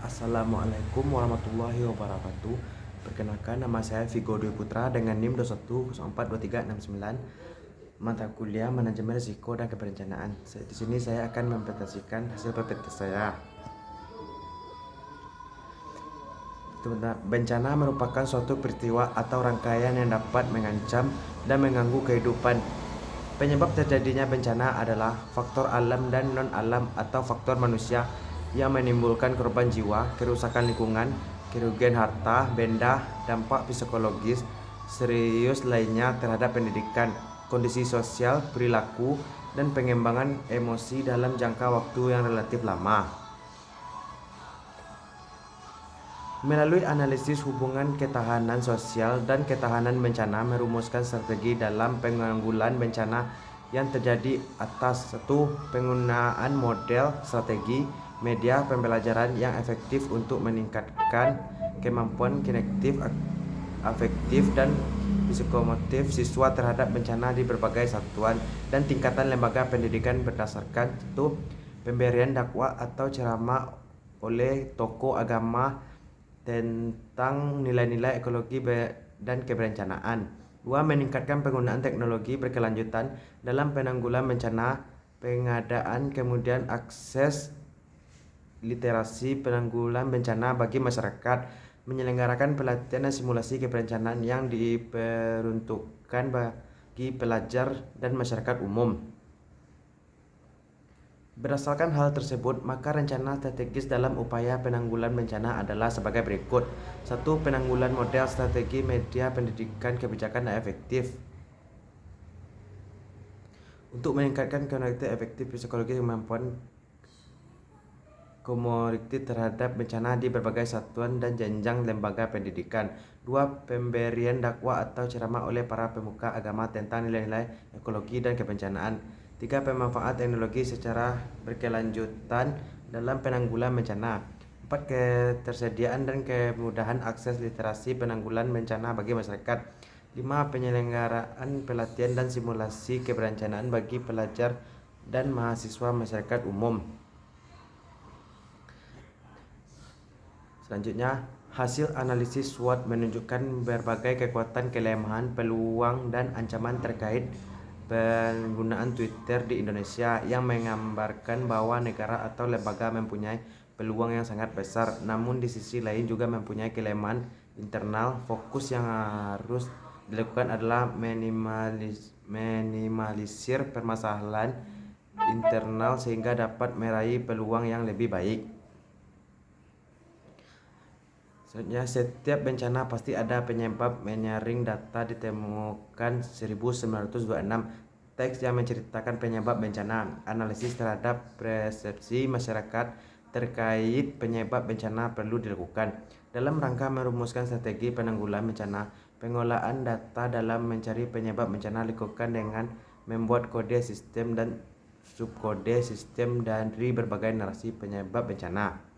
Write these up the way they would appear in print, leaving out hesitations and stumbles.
Assalamualaikum warahmatullahi wabarakatuh. Perkenalkan, nama saya Vigo Dwi Putra dengan NIM 21042369. Mata kuliah Manajemen Risiko dan Keperencanaan. Di sini saya akan mempresentasikan hasil PPT saya. Bencana merupakan suatu peristiwa atau rangkaian yang dapat mengancam dan mengganggu kehidupan. Penyebab terjadinya bencana adalah faktor alam dan non-alam atau faktor manusia yang menimbulkan korban jiwa, kerusakan lingkungan, kerugian harta, benda, dampak psikologis serius lainnya terhadap pendidikan, kondisi sosial, perilaku, dan pengembangan emosi dalam jangka waktu yang relatif lama. Melalui analisis hubungan ketahanan sosial dan ketahanan bencana merumuskan strategi dalam penanggulangan bencana yang terjadi atas satu penggunaan model strategi media pembelajaran yang efektif untuk meningkatkan kemampuan kognitif, afektif, dan psikomotif siswa terhadap bencana di berbagai satuan dan tingkatan lembaga pendidikan berdasarkan satu pemberian dakwah atau ceramah oleh tokoh agama tentang nilai-nilai ekologi dan kebencanaan. 2. Meningkatkan penggunaan teknologi berkelanjutan dalam penanggulangan bencana, pengadaan kemudian akses literasi penanggulangan bencana bagi masyarakat, menyelenggarakan pelatihan dan simulasi kebencanaan yang diperuntukkan bagi pelajar dan masyarakat umum. Berdasarkan hal tersebut, maka rencana strategis dalam upaya penanggulangan bencana adalah sebagai berikut. 1. Penanggulangan model strategi media pendidikan kebijakan yang efektif. Untuk meningkatkan kognitif efektif psikologi kemampuan komorbid terhadap bencana di berbagai satuan dan jenjang lembaga pendidikan. 2. Pemberian dakwah atau ceramah oleh para pemuka agama tentang nilai-nilai ekologi dan kebencanaan. 3. Pemanfaat teknologi secara berkelanjutan dalam penanggulangan bencana. 4. Ketersediaan dan kemudahan akses literasi penanggulangan bencana bagi masyarakat. 5. Penyelenggaraan pelatihan dan simulasi kebencanaan bagi pelajar dan mahasiswa masyarakat umum. Selanjutnya, hasil analisis SWOT menunjukkan berbagai kekuatan, kelemahan, peluang, dan ancaman terkait penggunaan Twitter di Indonesia yang menggambarkan bahwa negara atau lembaga mempunyai peluang yang sangat besar, namun di sisi lain juga mempunyai kelemahan internal. Fokus yang harus dilakukan adalah minimalisir permasalahan internal sehingga dapat meraih peluang yang lebih baik. Selanjutnya, setiap bencana pasti ada penyebab. Menyaring data ditemukan 1926 teks yang menceritakan penyebab bencana. Analisis terhadap persepsi masyarakat terkait penyebab bencana perlu dilakukan. Dalam rangka merumuskan strategi penanggulangan bencana, pengolahan data dalam mencari penyebab bencana dilakukan dengan membuat kode sistem dan subkode sistem dari berbagai narasi penyebab bencana.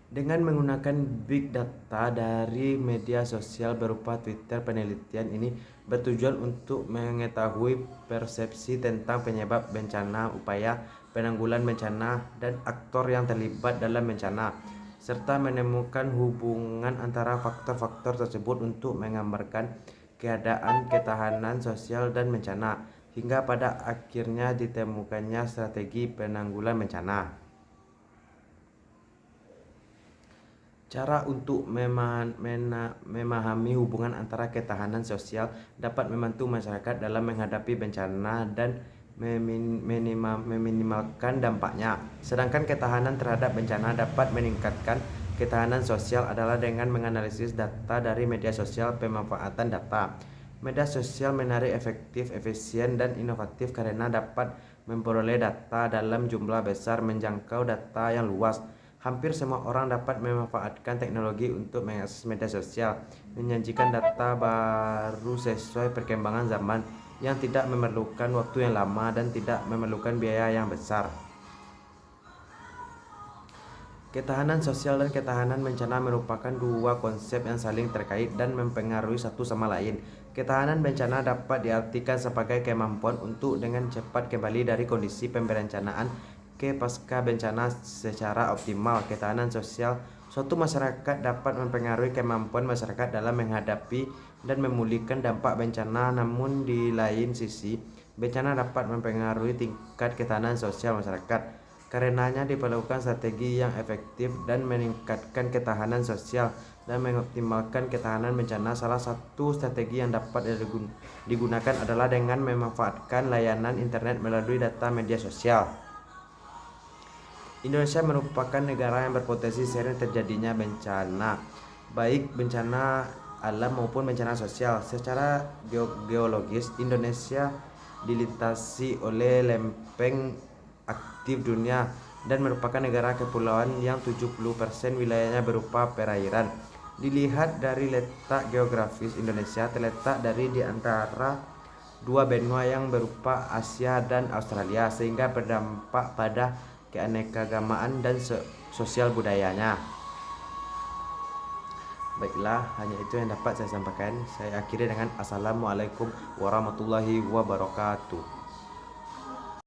Dengan menggunakan big data dari media sosial berupa Twitter, penelitian ini bertujuan untuk mengetahui persepsi tentang penyebab bencana, upaya penanggulangan bencana, dan aktor yang terlibat dalam bencana, serta menemukan hubungan antara faktor-faktor tersebut untuk menggambarkan keadaan ketahanan sosial dan bencana, hingga pada akhirnya ditemukannya strategi penanggulangan bencana. Cara untuk memahami hubungan antara ketahanan sosial dapat membantu masyarakat dalam menghadapi bencana dan meminimalkan dampaknya. Sedangkan ketahanan terhadap bencana dapat meningkatkan ketahanan sosial adalah dengan menganalisis data dari media sosial. Pemanfaatan data media sosial menarik, efektif, efisien, dan inovatif karena dapat memperoleh data dalam jumlah besar, menjangkau data yang luas. Hampir semua orang dapat memanfaatkan teknologi untuk mengakses media sosial, menyajikan data baru sesuai perkembangan zaman, yang tidak memerlukan waktu yang lama dan tidak memerlukan biaya yang besar. Ketahanan sosial dan ketahanan bencana merupakan dua konsep yang saling terkait dan mempengaruhi satu sama lain. Ketahanan bencana dapat diartikan sebagai kemampuan untuk dengan cepat kembali dari kondisi pemberencanaan ke pasca bencana secara optimal. Ketahanan sosial suatu masyarakat dapat mempengaruhi kemampuan masyarakat dalam menghadapi dan memulihkan dampak bencana. Namun di lain sisi, bencana dapat mempengaruhi tingkat ketahanan sosial masyarakat. Karenanya diperlukan strategi yang efektif dan meningkatkan ketahanan sosial dan mengoptimalkan ketahanan bencana. Salah satu strategi yang dapat digunakan adalah dengan memanfaatkan layanan internet melalui data media sosial. Indonesia merupakan negara yang berpotensi sering terjadinya bencana, baik bencana alam maupun bencana sosial. Secara geologis, Indonesia dilintasi oleh lempeng aktif dunia dan merupakan negara kepulauan yang 70% wilayahnya berupa perairan. Dilihat dari letak geografis, Indonesia terletak di antara dua benua yang berupa Asia dan Australia, sehingga berdampak pada keanekaragaman dan sosial budayanya. Baiklah, hanya itu yang dapat saya sampaikan. Saya akhiri dengan Assalamualaikum warahmatullahi wabarakatuh.